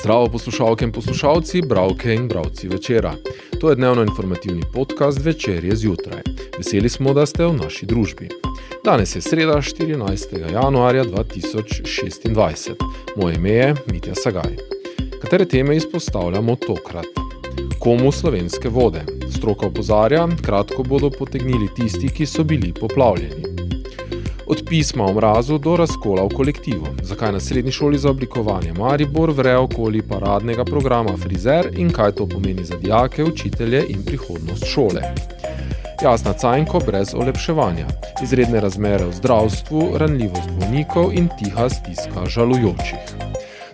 Zdravo poslušalke in poslušalci, bralke in bralci Večera. To je dnevno informativni podcast Večerje zjutraj. Veseli smo, da ste v naši družbi. Danes je sreda, 14. januarja 2026. Moje ime je Mitja Sagaj. Katere teme izpostavljamo tokrat? Komu slovenske vode? Stroka opozarja, kratko bodo potegnili tisti, ki so bili poplavljeni. Od pisma o mrazu do razkola v kolektivu. Zakaj na srednji šoli za oblikovanje Maribor vre okoli paradnega programa Frizer in kaj to pomeni za dijake, učitelje in prihodnost šole. Jasna Cajnko brez olepševanja. Izredne razmere v zdravstvu, ranljivost bolnikov in tiha stiska žalujočih.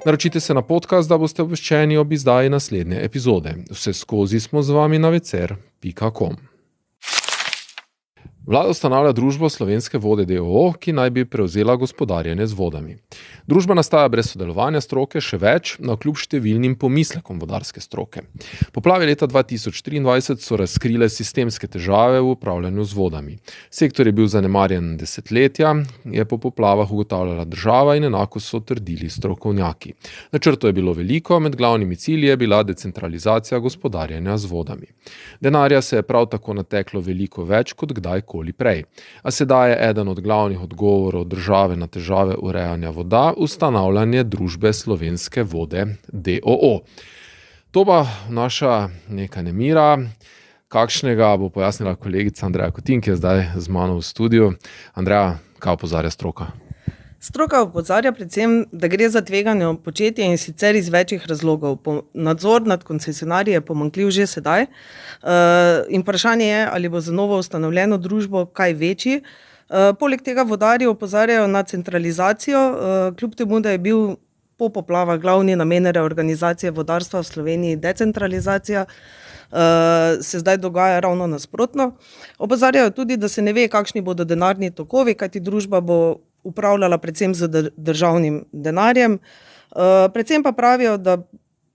Naročite se na podcast, da boste obveščeni ob izdaji naslednje epizode. Vse skozi smo z vami na vecer.com. Vlada ustanavlja družbo Slovenske vode d.o.o., ki naj bi prevzela gospodarjenje z vodami. Družba nastaja brez sodelovanja stroke, še več, navkljub številnim pomislekom vodarske stroke. Poplave leta 2023 so razkrile sistemske težave v upravljanju z vodami. Sektor je bil zanemarjen desetletja, je po poplavah ugotavljala država in enako so trdili strokovnjaki. Načrtov je bilo veliko, med glavnimi cilji je bila decentralizacija gospodarjenja z vodami. Denarja se je prav tako nateklo veliko več kot kdajkoli prej. A sedaj je eden od glavnih odgovorov države na težave urejanja voda ustanavljanje družbe Slovenske vode d.o.o. To pa vnaša nekaj nemira, kakšnega bo pojasnila kolegica Andreja Kotin, ki je zdaj z mano v studiu. Andreja, kaj opozarja stroka? Stroka opozarja predvsem, da gre za tvegano početje in sicer iz večjih razlogov. Nadzor nad koncesionarji je pomanjkljiv že sedaj in vprašanje je, ali bo za novo ustanovljeno družbo kaj večji. Poleg tega vodarji opozarjajo na centralizacijo, kljub temu, da je bil po poplavah glavni namen reorganizacije vodarstva v Sloveniji decentralizacija, se zdaj dogaja ravno nasprotno. Opozarjajo tudi, da se ne ve, kakšni bodo denarni tokovi, kajti družba bo upravljala predvsem z državnim denarjem. Predvsem pa pravijo, da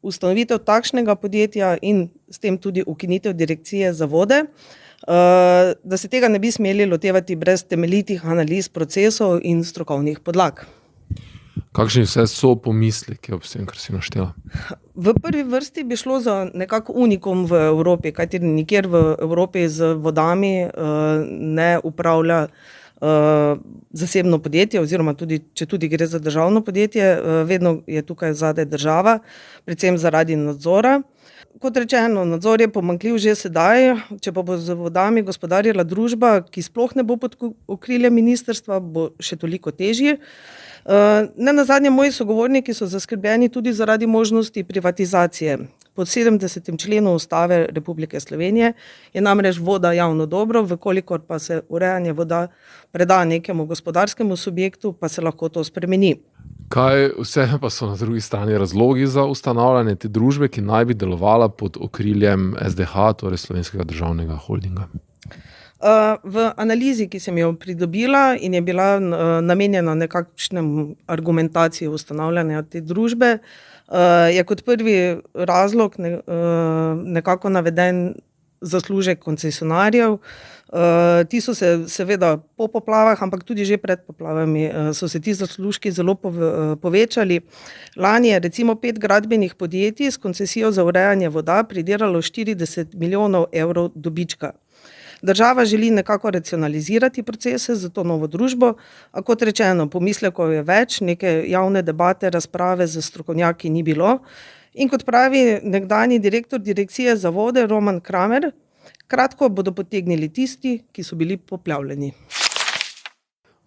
ustanovitev takšnega podjetja in s tem tudi ukinitev direkcije za vode, da se tega ne bi smeli lotevati brez temeljitih analiz procesov in strokovnih podlag. Kakšni vse so pomisleki ob vsem, kar si naštela? V prvi vrsti bi šlo za nekako unikum v Evropi, kajti nikjer v Evropi z vodami ne upravlja zasebno podjetje, oziroma tudi, če tudi gre za državno podjetje, vedno je tukaj zadaj država, predvsem zaradi nadzora. Kot rečeno, nadzor je pomanjkljiv že sedaj, če pa bo z vodami gospodarila družba, ki sploh ne bo pod okriljem ministrstva, bo še toliko težje. Nenazadnje moji sogovorniki so zaskrbljeni tudi zaradi možnosti privatizacije. Pod 70. členu Ustave Republike Slovenije je namreč voda javno dobro, vkolikor pa se urejanje voda preda nekemu gospodarskemu subjektu, pa se lahko to spremeni. Kaj vse pa so na drugi strani razlogi za ustanavljanje te družbe, ki naj bi delovala pod okriljem SDH, torej Slovenskega državnega holdinga? V analizi, ki sem jo pridobila in je bila namenjena nekakšnem argumentaciji ustanavljanja te družbe, je kot prvi razlog nekako naveden zaslužek koncesionarjev. Ti so se seveda po poplavah, ampak tudi že pred poplavami so se ti zaslužki zelo povečali. Lani je recimo 5 gradbenih podjetij s koncesijo za urejanje voda pridelalo 40 milijonov evrov dobička. Država želi nekako racionalizirati procese za to novo družbo, a kot rečeno, pomislekov je več, neke javne debate, razprave z strokovnjaki ni bilo. In kot pravi nekdanji direktor direkcije za vode Roman Kramer, kratko bodo potegnili tisti, ki so bili poplavljeni.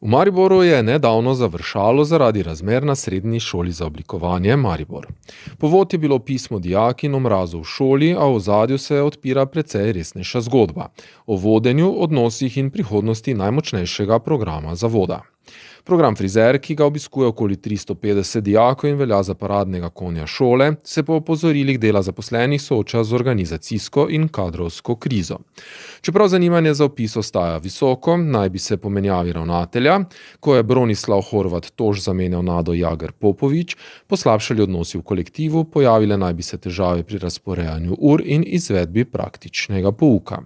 V Mariboru je nedavno završalo zaradi razmer na srednji šoli za oblikovanje Maribor. Povod je bilo pismo dijakinj o mrazu v šoli, a v ozadju se odpira precej resnejša zgodba o vodenju, odnosih in prihodnosti najmočnejšega programa za voda. Program Frizer, ki ga obiskuje okoli 350 dijakov in velja za paradnega konja šole, se po opozorilih dela zaposlenih sooča z organizacijsko in kadrovsko krizo. Čeprav zanimanje za vpis ostaja visoko, naj bi se po menjavi ravnatelja, ko je Bronislav Horvat Toš zamenjal Nado Jager Popovič, poslabšali odnosi v kolektivu, pojavile naj bi se težave pri razporejanju ur in izvedbi praktičnega pouka.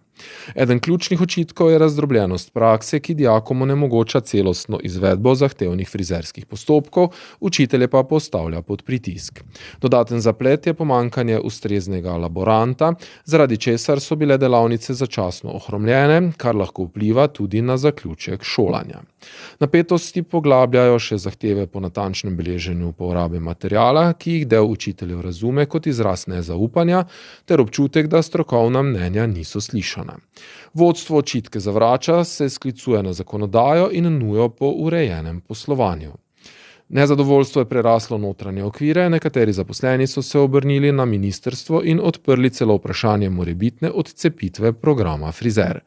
Eden ključnih očitkov je razdrobljenost prakse, ki dijakom onemogoča celostno izvedbo zahtevnih frizerskih postopkov, učitelje pa postavlja pod pritisk. Dodaten zaplet je pomanjkanje ustreznega laboranta, zaradi česar so bile delavnice začasno ohromljene, kar lahko vpliva tudi na zaključek šolanja. Napetosti poglabljajo še zahteve po natančnem beleženju porabe materiala, ki jih del učiteljev razume kot izraz nezaupanja, ter občutek, da strokovna mnenja niso slišana. Vodstvo očitke zavrača, se sklicuje na zakonodajo in nujo po urejenem poslovanju. Nezadovoljstvo je preraslo notranje okvire, nekateri zaposleni so se obrnili na ministrstvo in odprli celo vprašanje morebitne odcepitve programa Frizer.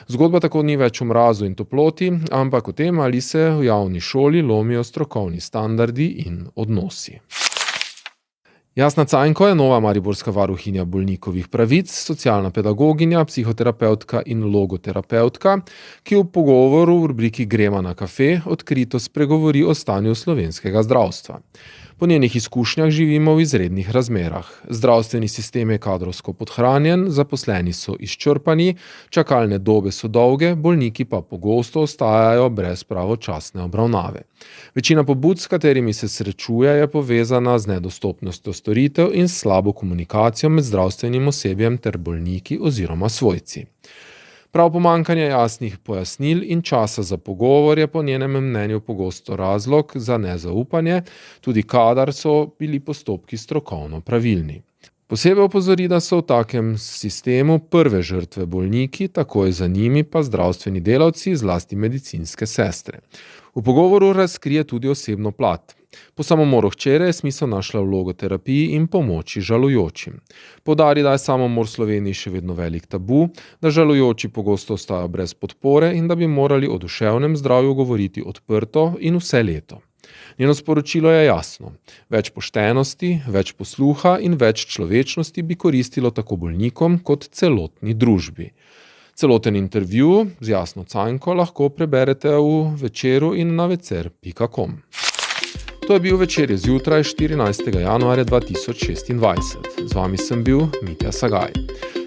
Zgodba tako ni več o mrazu in toploti, ampak o tem, ali se v javni šoli lomijo strokovni standardi in odnosi. Jasna Cajnko je nova mariborska varuhinja bolnikovih pravic, socialna pedagoginja, psihoterapeutka in logoterapeutka, ki v pogovoru v rubriki Gremo na kafe odkrito spregovori o stanju slovenskega zdravstva. Po njenih izkušnjah živimo v izrednih razmerah. Zdravstveni sistem je kadrovsko podhranjen, zaposleni so izčrpani, čakalne dobe so dolge, bolniki pa pogosto ostajajo brez pravočasne obravnave. Večina pobud, s katerimi se srečuje, je povezana z nedostopnostjo storitev in slabo komunikacijo med zdravstvenim osebjem ter bolniki oziroma svojci. Prav pomanjkanje jasnih pojasnil in časa za pogovor je po njenem mnenju pogosto razlog za nezaupanje, tudi kadar so bili postopki strokovno pravilni. Posebej opozori, da so v takem sistemu prve žrtve bolniki, takoj za njimi pa zdravstveni delavci, zlasti medicinske sestre. V pogovoru razkrije tudi osebno plat. Po samomoru hčere je smisel našla v logoterapiji in pomoči žalujočim. Poudari, da je samomor v Sloveniji še vedno velik tabu, da žalujoči pogosto ostajajo brez podpore in da bi morali o duševnem zdravju govoriti odprto in vse leto. Njeno sporočilo je jasno. Več poštenosti, več posluha in več človečnosti bi koristilo tako bolnikom kot celotni družbi. Celoten intervju z Jasno Cajnko lahko preberete v Večeru in na večer.com. To je bil Večer zjutraj 14. januarja 2026. Z vami sem bil Mitja Sagaj.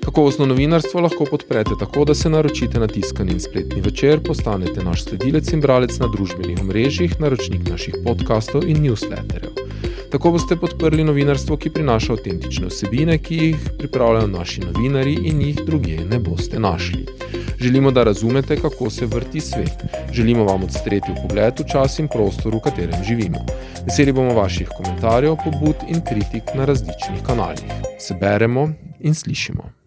Kakovostno novinarstvo lahko podprete tako, da se naročite na tiskani in spletni Večer, postanete naš sledilec in bralec na družbenih omrežjih, naročnik naših podcastov in newsletterjev. Tako boste podprli novinarstvo, ki prinaša avtentične vsebine, ki jih pripravljajo naši novinarji in jih drugje ne boste našli. Želimo, da razumete, kako se vrti svet. Želimo vam odstreti vpogled v čas in prostor, v katerem živimo. Veseli bomo vaših komentarjev, pobud in kritik na različnih kanalih. Se beremo in slišimo.